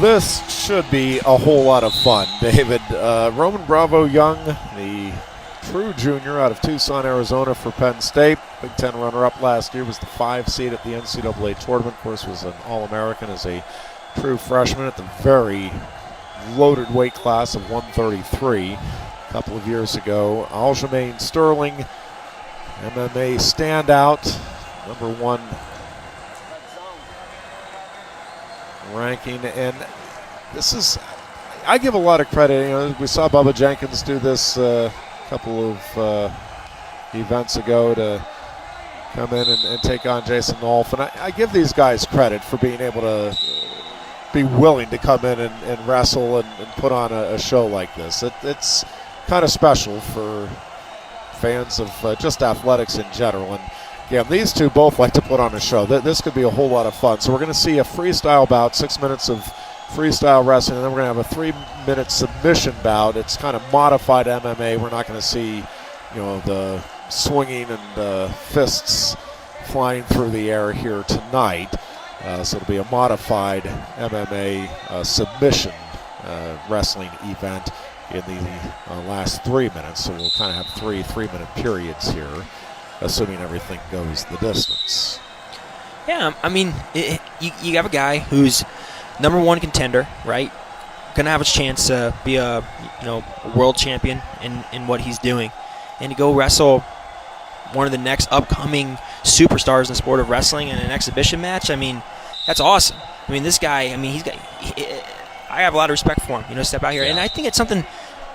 This should be a whole lot of fun, David. Roman Bravo Young, the true junior out of Tucson, Arizona for Penn State. Big Ten runner-up last year, was the 5 seed at the NCAA tournament. Of course, was an All-American as a true freshman at the very loaded weight class of 133 a couple of years ago. Aljamain Sterling, MMA standout, #1 ranking, and this is, I give a lot of credit. You know, we saw Bubba Jenkins do this a couple of events ago to come in and take on Jason Nolf, and I give these guys credit for being able to be willing to come in and wrestle and put on a show like this. It's kind of special for fans of just athletics in general. And yeah, these two both like to put on a show. This could be a whole lot of fun. So we're going to see a freestyle bout, 6 minutes of freestyle wrestling, and then we're going to have a 3-minute submission bout. It's kind of modified MMA. We're not going to see, you know, the swinging and fists flying through the air here tonight. So it'll be a modified MMA submission wrestling event in the last 3 minutes. So we'll kind of have 3-minute periods here, assuming everything goes the distance. Yeah, I mean, you have a guy who's #1 contender, right? Gonna have a chance to be a world champion in what he's doing, and to go wrestle one of the next upcoming superstars in the sport of wrestling in an exhibition match. I mean, that's awesome. I mean, this guy. I mean, I have a lot of respect for him. You know, step out here, and I think it's something.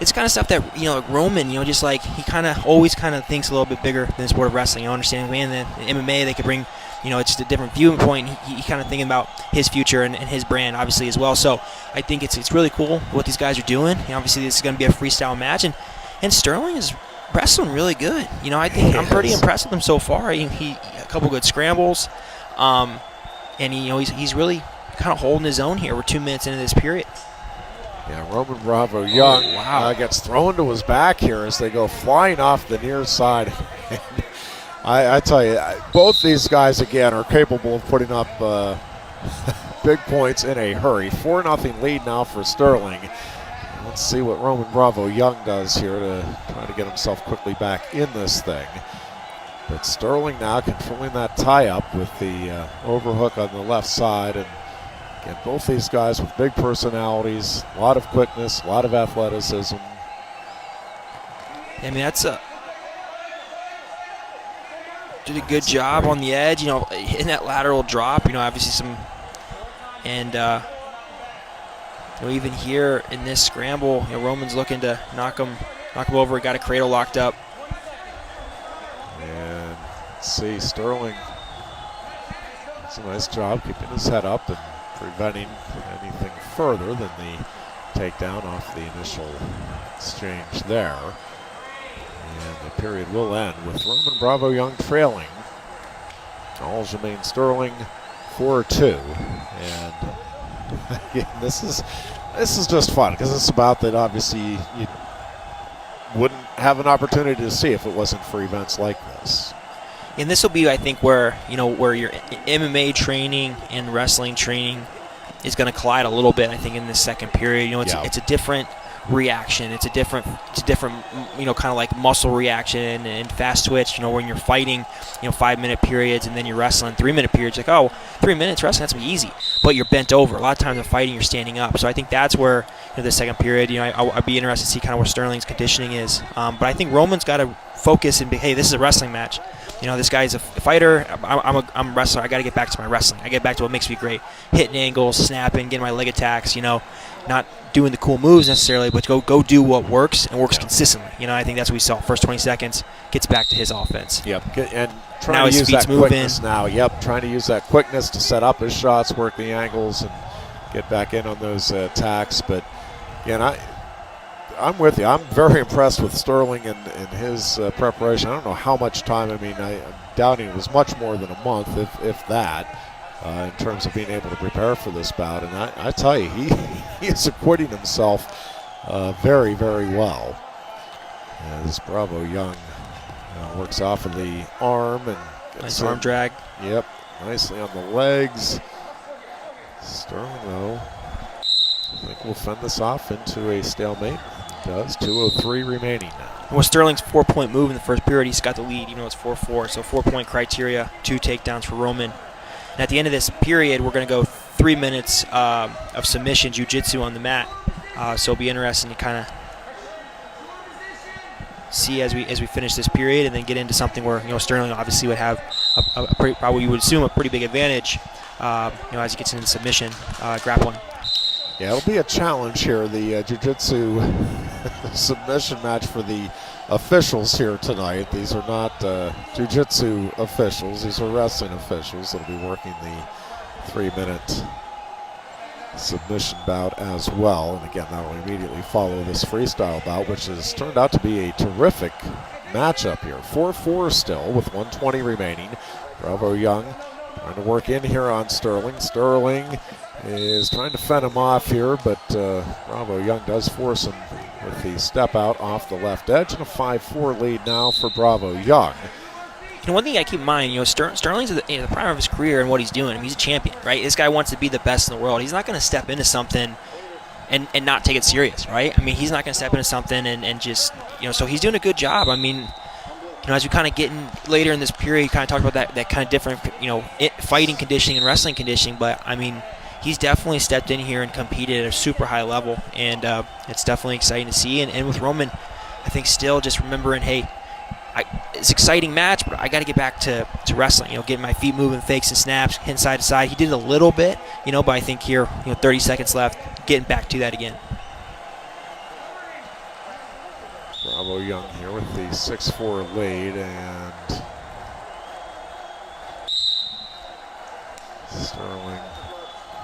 It's kind of stuff that, like Roman, just like he kind of always kind of thinks a little bit bigger than the sport of wrestling. Understanding, man, in MMA they could bring, it's just a different viewpoint. He kind of thinking about his future and his brand, obviously, as well. So I think it's really cool what these guys are doing. Obviously, this is going to be a freestyle match, and Sterling is wrestling really good. I think I'm pretty impressed with him so far. He a couple good scrambles, and he's really kind of holding his own here. We're 2 minutes into this period. Yeah, Roman Bravo Young gets thrown to his back here as they go flying off the near side. I tell you, both these guys, again, are capable of putting up big points in a hurry. 4-0 lead now for Sterling. Let's see what Roman Bravo Young does here to try to get himself quickly back in this thing. But Sterling now controlling that tie-up with the overhook on the left side. And again, both these guys with big personalities, a lot of quickness, a lot of athleticism. I mean, did a good job on the edge, hitting that lateral drop, obviously some, and even here in this scramble, Roman's looking to knock him over, got a cradle locked up. And let's see, Sterling does a nice job keeping his head up and preventing anything further than the takedown off the initial exchange there. And the period will end with Roman Bravo Young trailing Aljamain Sterling 4-2. And again, this is just fun because it's about that obviously you wouldn't have an opportunity to see if it wasn't for events like this. And this will be, I think, where your MMA training and wrestling training is going to collide a little bit. I think in this second period, it's a different reaction. It's a different, kind of like muscle reaction and fast twitch. When you're fighting, 5-minute periods, and then you're wrestling 3-minute periods. Like, 3 minutes wrestling, that's gonna be easy. But you're bent over. A lot of times in fighting, you're standing up. So I think that's where the second period. I'd be interested to see kind of where Sterling's conditioning is. But I think Roman's got to focus and be, hey, this is a wrestling match. This guy's a fighter. I'm a wrestler. I got to get back to my wrestling. I get back to what makes me great: hitting angles, snapping, getting my leg attacks. Not doing the cool moves necessarily, but go do what works and works consistently. I think that's what we saw. First 20 seconds gets back to his offense. Yep, and trying now to use that quickness moving. now. Yep, trying to use that quickness to set up his shots, work the angles, and get back in on those attacks. But again, I'm with you. I'm very impressed with Sterling and his preparation. I don't know how much time. I mean, I'm doubting it was much more than a month, if that, in terms of being able to prepare for this bout. And I tell you, he is acquitting himself very, very well. As Bravo Young works off of the arm and nice arm drag. Yep, nicely on the legs. Sterling, though, will fend this off into a stalemate. He does. 2:03 remaining now. Well, Sterling's 4-point move in the first period, he's got the lead, even though it's 4-4. So 4-point criteria, 2 takedowns for Roman. And at the end of this period, we're going to go 3 minutes of submission jiu-jitsu on the mat. So it'll be interesting to kind of see as we finish this period, and then get into something where Sterling obviously would have probably you would assume a pretty big advantage. As he gets into submission grappling. Yeah, it'll be a challenge here. The jiu-jitsu submission match for the officials here tonight. These are not jiu-jitsu officials. These are wrestling officials that'll be working the 3-minute submission bout as well. And again, that will immediately follow this freestyle bout, which has turned out to be a terrific matchup here. 4-4 still with 1:20 remaining. Bravo Young trying to work in here on Sterling. Sterling is trying to fend him off here, but Bravo Young does force him with the step out off the left edge, and a 5-4 lead now for Bravo Young. One thing I keep in mind, Sterling's at the prime of his career and what he's doing. I mean, he's a champion, right? This guy wants to be the best in the world. He's not going to step into something and not take it serious, right? I mean, he's not going to step into something and just, so he's doing a good job. I mean, as we kind of get in later in this period, you kind of talked about that kind of different, fighting conditioning and wrestling conditioning, but I mean, he's definitely stepped in here and competed at a super high level, and it's definitely exciting to see. And with Roman, I think still just remembering, hey, it's an exciting match, but I got to get back to wrestling. Getting my feet moving, fakes and snaps, hitting side to side. He did it a little bit, but I think here, 30 seconds left, getting back to that again. Bravo Young here with the 6-4 lead, and Sterling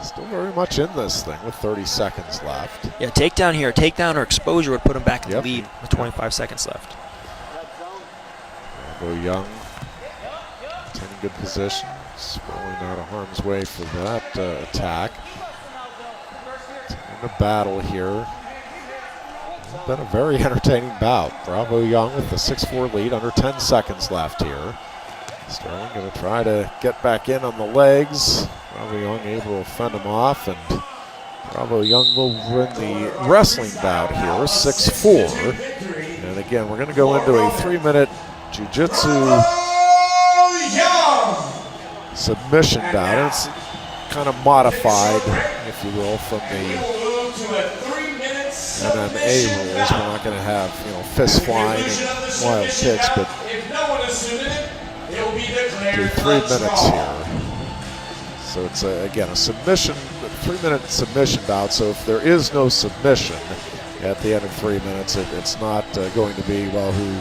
still very much in this thing with 30 seconds left. Yeah, takedown here. Takedown or exposure would put him back in the lead with 25 seconds left. Bravo Young in good position, rolling out of harm's way for that attack. In the battle here. It's been a very entertaining bout. Bravo Young with the 6-4 lead, under 10 seconds left here. Sterling going to try to get back in on the legs. Bravo Young able to fend him off, and Bravo Young will win the wrestling bout here, 6-4. And again, we're going to go into a 3-minute jiu-jitsu submission bout. It's kind of modified, if you will, from the MMA rules. We're not going to have, fist flying and wild kicks, but do 3 minutes here. So it's again a submission, 3-minute submission bout. So if there is no submission at the end of 3 minutes, it's not going to be who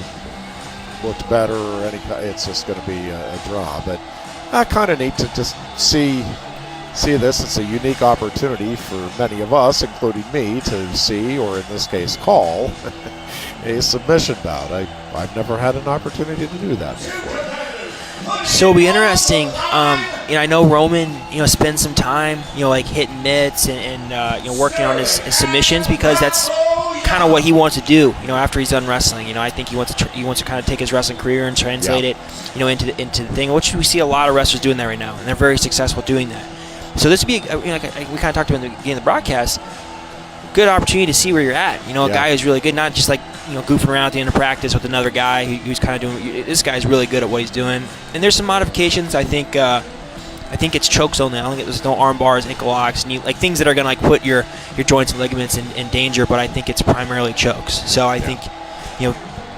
looked better or any. It's just going to be a draw. But kind of neat to just see this. It's a unique opportunity for many of us, including me, to see, or in this case call, a submission bout. I've never had an opportunity to do that before. So it'll be interesting. I know Roman, spends some time, like hitting mitts and working on his submissions, because that's kind of what he wants to do, after he's done wrestling. I think he wants to kind of take his wrestling career and translate it, into the thing, which we see a lot of wrestlers doing that right now, and they're very successful doing that. So this would be, like we kind of talked about in the beginning of the broadcast, good opportunity to see where you're at. A guy who's really good, not just like goofing around at the end of practice with another guy who's kind of doing. This guy's really good at what he's doing. And there's some modifications. I think it's chokes only. I don't think there's no arm bars, ankle locks, knee, like things that are gonna put your joints and ligaments in danger. But I think it's primarily chokes. So I think,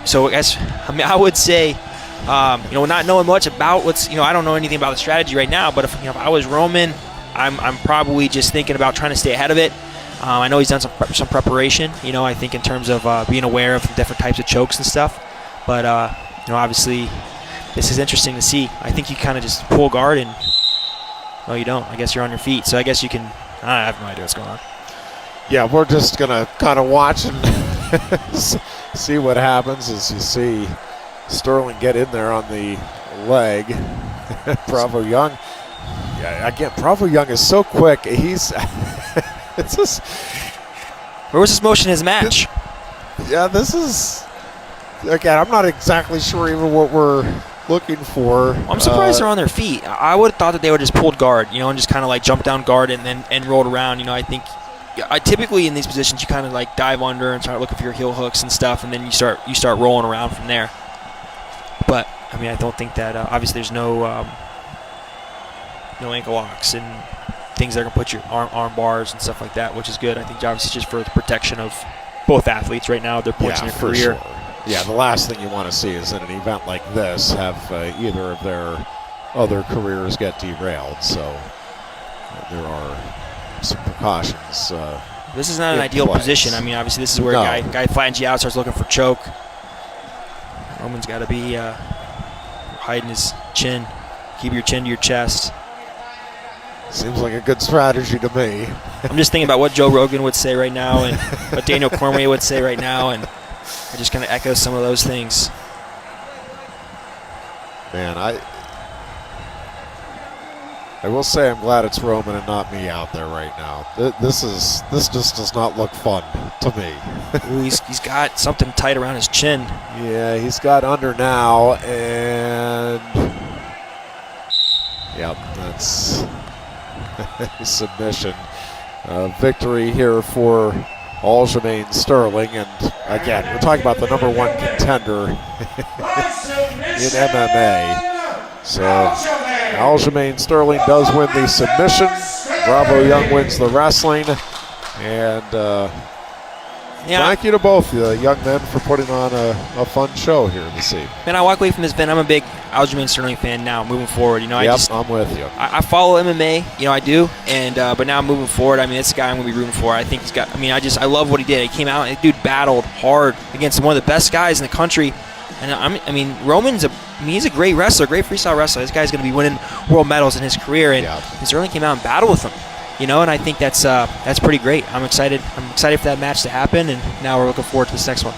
so I would say, not knowing much about what's, I don't know anything about the strategy right now. But if I was Roman, I'm probably just thinking about trying to stay ahead of it. I know he's done some preparation, I think in terms of being aware of different types of chokes and stuff. But, obviously this is interesting to see. I think you kind of just pull guard and, well, you don't. I guess you're on your feet. So I guess you can, I have no idea what's going on. Yeah, we're just going to kind of watch and see what happens as you see Sterling get in there on the leg. Bravo Young. Yeah, again, Bravo Young is so quick. He's... It's just, where was his motion in his match? This is, again, I'm not exactly sure even what we're looking for. I'm surprised they're on their feet. I would have thought that they would have just pulled guard, and just kind of like jumped down guard and rolled around. I think I typically in these positions you kind of like dive under and start looking for your heel hooks and stuff, and then you start rolling around from there. But I mean, I don't think that obviously there's no ankle locks and things that are gonna put your arm bars and stuff like that, which is good. I think obviously just for the protection of both athletes right now at their points in their career. Sure. Yeah, the last thing you want to see is in an event like this have either of their other careers get derailed. So there are some precautions. This is not an ideal position. I mean, obviously this is where a guy flattens you out, starts looking for choke. Roman's got to be hiding his chin. Keep your chin to your chest. Seems like a good strategy to me. I'm just thinking about what Joe Rogan would say right now and what Daniel Cormier would say right now, and I just kind of echo some of those things. Man, I will say I'm glad it's Roman and not me out there right now. This just does not look fun to me. Ooh, he's got something tight around his chin. Yeah, he's got under now, and yep, that's a submission. Victory here for Aljamain Sterling, and again, we're talking about the #1 contender in MMA. So Aljamain Sterling does win the submission. Bravo Young wins the wrestling, and thank you to both the young men for putting on a fun show here this evening. Man, I walk away from this event. I'm a big Aljamain Sterling fan now. Moving forward, I'm with you. I follow MMA, I do, and but now I'm moving forward. I mean, it's a guy I'm gonna be rooting for. I think he's got. I mean, I love what he did. He came out and the dude battled hard against one of the best guys in the country. And I mean, Roman's he's a great wrestler, great freestyle wrestler. This guy's gonna be winning world medals in his career, and Sterling came out and battled with him. And I think that's pretty great. I'm excited. I'm excited for that match to happen, and now we're looking forward to this next one.